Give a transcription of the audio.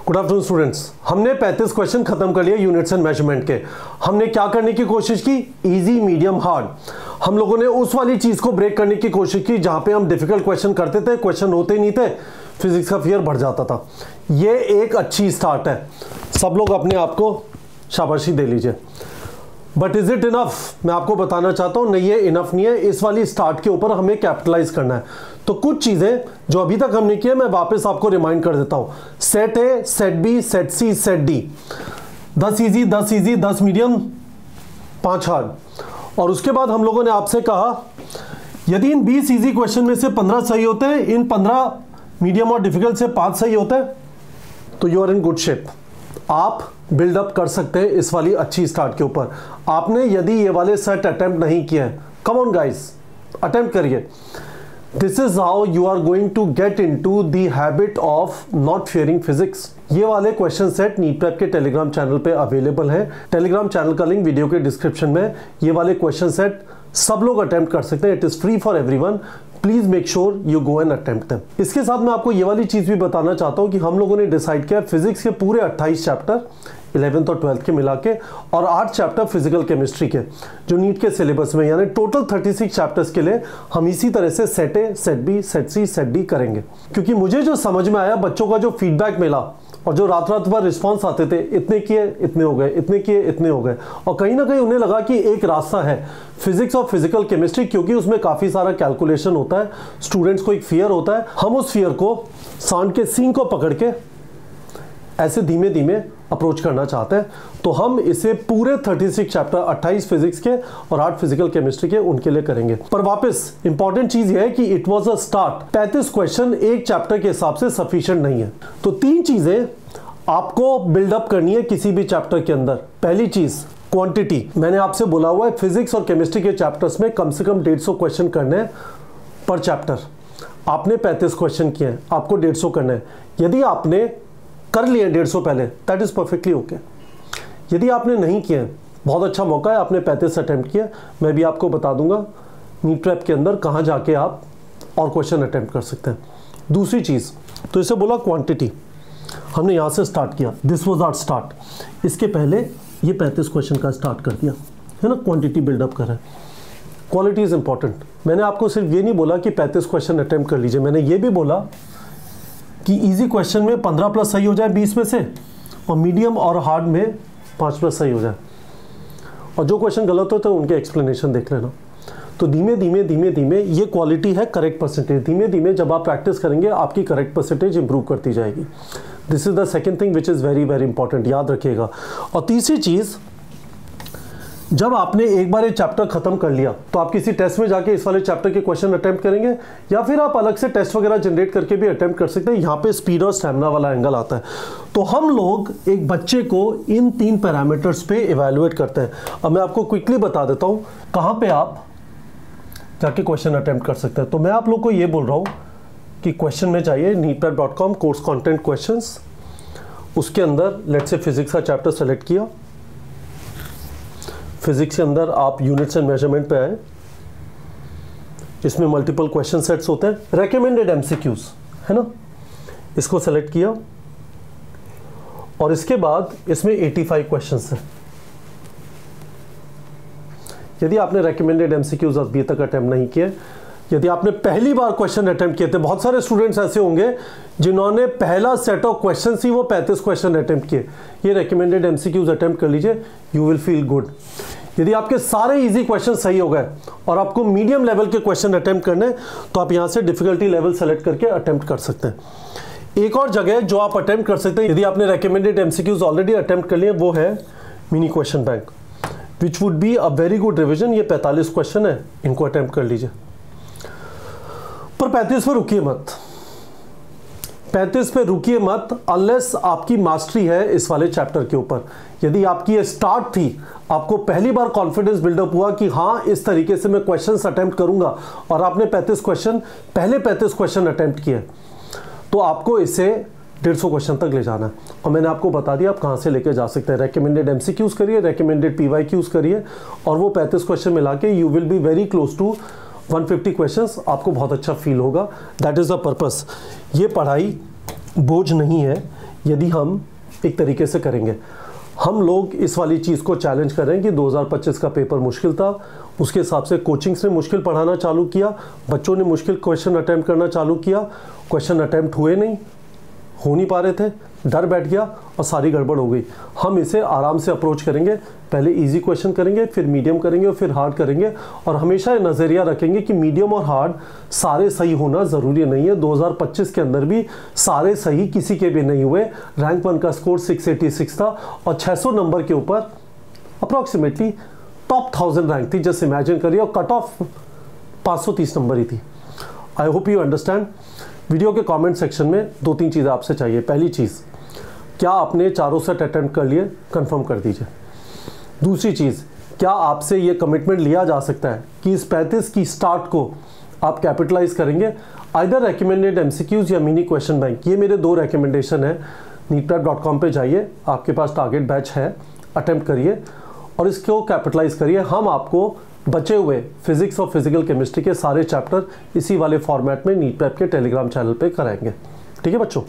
Good afternoon students, हमने 35 question खत्म कर लिए यूनिट्स एंड मेजरमेंट के। हमने क्या करने की कोशिश की? Easy, medium, hard. हम लोगों ने उस वाली चीज को ब्रेक करने की कोशिश की जहां पे हम डिफिकल्ट क्वेश्चन करते थे, क्वेश्चन होते ही नहीं थे, फिजिक्स का फियर बढ़ जाता था। ये एक अच्छी स्टार्ट है, सब लोग अपने आप को शाबाशी दे लीजिए। But is it enough? मैं आपको बताना चाहता हूं नहीं, ये इनफ नहीं है। इस वाली स्टार्ट के ऊपर हमें कैपिटलाइज करना है। तो कुछ चीजें जो अभी तक हमने की है मैं वापस आपको रिमाइंड कर देता हूं। Set A, set B, set C, set D. 10 easy, 10 medium, 5 hard. और उसके बाद हम लोगों ने आपसे कहा यदि इन 20 इजी क्वेश्चन में से 15 सही होते हैं, इन 15 मीडियम और डिफिकल्ट से 5 सही होते हैं, तो you are in good shape. आप बिल्डअप कर सकते हैं इस वाली अच्छी स्टार्ट के ऊपर। आपने यदि ये वाले सेट अटेम्प्ट नहीं किए हैं, कम ऑन गाइस, अटेम्प्ट करिए। This is how you are going to get into the habit of not fearing physics. ये वाले क्वेश्चन सेट नीट प्रेप के टेलीग्राम चैनल पे अवेलेबल है। टेलीग्राम चैनल का लिंक वीडियो के डिस्क्रिप्शन में। ये वाले क्वेश्चन सेट सब लोग अटेम्प्ट कर सकते हैं। It is free for everyone. Please make sure you go and attempt them. इसके साथ मैं आपको ये वाली चीज भी बताना चाहता हूं कि हम लोगों ने डिसाइड किया फिजिक्स के पूरे 28 चैप्टर 11th और 12th के मिला के और 8 चैप्टर फिजिकल केमिस्ट्री के जो नीट के सिलेबस में, यानी टोटल 36 चैप्टर्स के लिए हम इसी तरह से set A, set B, set C, set D करेंगे। क्योंकि मुझे जो समझ में आया, बच्चों का जो फीडबैक मिला और जो रात रात भर रिस्पॉन्स आते थे, इतने किए इतने हो गए, इतने किए इतने हो गए, और कहीं ना कहीं उन्हें लगा कि एक रास्ता है फिजिक्स और फिजिकल केमिस्ट्री, क्योंकि उसमें काफी सारा कैलकुलेशन होता है, स्टूडेंट्स को एक फियर होता है। हम उस फियर को सांड के सींग को पकड़ के ऐसे धीमे धीमे अप्रोच करना चाहते हैं। तो हम इसे पूरे 36 चैप्टर 28 फिजिक्स के और 8 फिजिकल केमिस्ट्री के उनके लिए करेंगे। पर वापस इंपॉर्टेंट चीज यह है कि it was a start. 35 question एक चैप्टर के हिसाब से सफिशिएंट नहीं है। तो 3 चीजें आपको बिल्डअप करनी है किसी भी चैप्टर के अंदर। पहली चीज क्वांटिटी। मैंने आपसे बोला हुआ है फिजिक्स और केमिस्ट्री के चैप्टर्स में कम से कम 150 क्वेश्चन करने हैं पर चैप्टर। आपने 35 क्वेश्चन किए हैं, आपको 150 करना है। यदि आपने कर लिए 150 पहले, दैट इज परफेक्टली ओके। यदि आपने नहीं किए, बहुत अच्छा मौका है, आपने 35 अटेम्प्ट किए। मैं भी आपको बता दूंगा नीट प्रेप के अंदर कहां जाके आप और क्वेश्चन अटेम्प्ट कर सकते हैं। दूसरी चीज, तो इसे बोला क्वांटिटी। हमने यहां से स्टार्ट किया, दिस वाज आवर स्टार्ट। इसके पहले ये 35 क्वेश्चन का स्टार्ट कर दिया है ना, क्वांटिटी बिल्डअप कर रहे हैं। Quality is important. मैंने आपको सिर्फ ये नहीं बोला कि 35 क्वेश्चन अटेम्प्ट कर लीजिए, मैंने ये भी बोला कि इजी क्वेश्चन में 15 प्लस सही हो जाए 20 में से, और मीडियम और हार्ड में 5 प्लस सही हो जाए, और जो क्वेश्चन गलत होते हैं उनके एक्सप्लेनेशन देख लेना। तो धीमे धीमे धीमे धीमे ये क्वालिटी है करेक्ट परसेंटेज। धीमे धीमे जब आप प्रैक्टिस करेंगे आपकी करेक्ट परसेंटेज इंप्रूव करती जाएगी। This is the second thing which is very very important, याद रखिएगा। और तीसरी चीज, जब आपने एक बार ये चैप्टर खत्म कर लिया तो आप किसी टेस्ट में जाके इस वाले चैप्टर के क्वेश्चन अटेम्प्ट करेंगे, या फिर आप अलग से टेस्ट वगैरह जनरेट करके भी अटेम्प्ट कर सकते हैं। यहाँ पे स्पीड और स्टैमिना वाला एंगल आता है। तो हम लोग एक बच्चे को इन 3 पैरामीटर्स पे इवेलुएट करते हैं। अब मैं आपको क्विकली बता देता हूँ कहाँ पे आप जाके क्वेश्चन अटेम्प्ट कर सकते हैं। तो मैं आप लोग को ये बोल रहा हूँ कि क्वेश्चन में चाहिए neetprep.com कोर्स कॉन्टेंट क्वेश्चंस। उसके अंदर लेट्स से फिजिक्स का चैप्टर सेलेक्ट किया। फिजिक्स के अंदर आप यूनिट्स एंड मेजरमेंट पे आए। इसमें मल्टीपल क्वेश्चन सेट्स होते हैं, रेकमेंडेड एमसीक्यूज है ना, इसको सेलेक्ट किया। और इसके बाद इसमें 85 क्वेश्चंस हैं। यदि आपने रेकमेंडेड एमसीक्यूज अभी तक अटेम्प्ट नहीं किए, यदि आपने पहली बार क्वेश्चन अटेम्प्ट किए थे, बहुत सारे स्टूडेंट्स ऐसे होंगे जिन्होंने पहला सेट ऑफ क्वेश्चन ही वो 35 क्वेश्चन अटेम्प्ट किए, ये रेकमेंडेड एमसीक्यूज अटेम्प्ट कर लीजिए, यू विल फील गुड। यदि आपके सारे इजी क्वेश्चन सही हो गए और आपको मीडियम लेवल के क्वेश्चन अटेम्प्ट करने, तो आप यहां से डिफिकल्टी लेवल सेलेक्ट करके अटेम्प्ट कर सकते हैं। एक और जगह जो आप अटेम्प्ट कर सकते हैं, यदि आपने रेकमेंडेड एमसीक्यूज ऑलरेडी अटेम्प्ट कर लिए, वो है mini question bank, which would be a very good revision. ये 45 क्वेश्चन है, इनको अटेम्प्ट कर लीजिए। पर 35 पे रुकिए मत, 35 पे रुकिए मत अनलेस आपकी मास्टरी है इस वाले चैप्टर के ऊपर। यदि आपकी ये स्टार्ट थी, आपको पहली बार कॉन्फिडेंस बिल्डअप हुआ कि हाँ इस तरीके से मैं क्वेश्चंस अटेम्प्ट करूंगा, और आपने 35 क्वेश्चन पहले 35 क्वेश्चन अटेम्प्ट किए, तो आपको इसे 150 क्वेश्चन तक ले जाना है। और मैंने आपको बता दिया आप कहाँ से लेके जा सकते हैं। रेकमेंडेड एमसीक्यूज करिए, रेकमेंडेड पीवाईक्यूज करिए, और वो 35 क्वेश्चन मिला के you will be very close to 150 questions. आपको बहुत अच्छा फील होगा। That is the purpose. ये पढ़ाई बोझ नहीं है, यदि हम एक तरीके से करेंगे, हम लोग इस वाली चीज़ को चैलेंज कर रहे हैं कि 2025 का पेपर मुश्किल था, उसके हिसाब से कोचिंग्स ने मुश्किल पढ़ाना चालू किया, बच्चों ने मुश्किल क्वेश्चन अटैम्प्ट करना चालू किया, क्वेश्चन अटैम्प्ट हुए नहीं, हो नहीं पा रहे थे, डर बैठ गया और सारी गड़बड़ हो गई। हम इसे आराम से अप्रोच करेंगे, पहले इजी क्वेश्चन करेंगे, फिर मीडियम करेंगे और फिर हार्ड करेंगे, और हमेशा ये नज़रिया रखेंगे कि मीडियम और हार्ड सारे सही होना ज़रूरी नहीं है। 2025 के अंदर भी सारे सही किसी के भी नहीं हुए। रैंक 1 का स्कोर 686 था और 600 नंबर के ऊपर अप्रॉक्सीमेटली टॉप 1000 रैंक थी। जस्ट इमेजिन करिए, और कट ऑफ 530 नंबर ही थी। I hope you understand. Video के कमेंट सेक्शन में 2-3 चीज़ें आपसे चाहिए। पहली चीज़, क्या आपने चारों सेट अटेम्प्ट कर लिए, कंफर्म कर दीजिए। दूसरी चीज़, क्या आपसे ये कमिटमेंट लिया जा सकता है कि इस 35 की स्टार्ट को आप कैपिटलाइज करेंगे, आइदर रेकमेंडेड एमसीक्यूज या मिनी क्वेश्चन बैंक। ये मेरे 2 रिकमेंडेशन है। neetprep.com पे जाइए, आपके पास टारगेट बैच है, अटेम्प्ट करिए और इसको कैपिटलाइज करिए। हम आपको बचे हुए फिजिक्स और फिजिकल केमिस्ट्री के सारे चैप्टर इसी वाले फॉर्मेट में नीट प्रेप के टेलीग्राम चैनल पे कराएंगे। ठीक है बच्चों।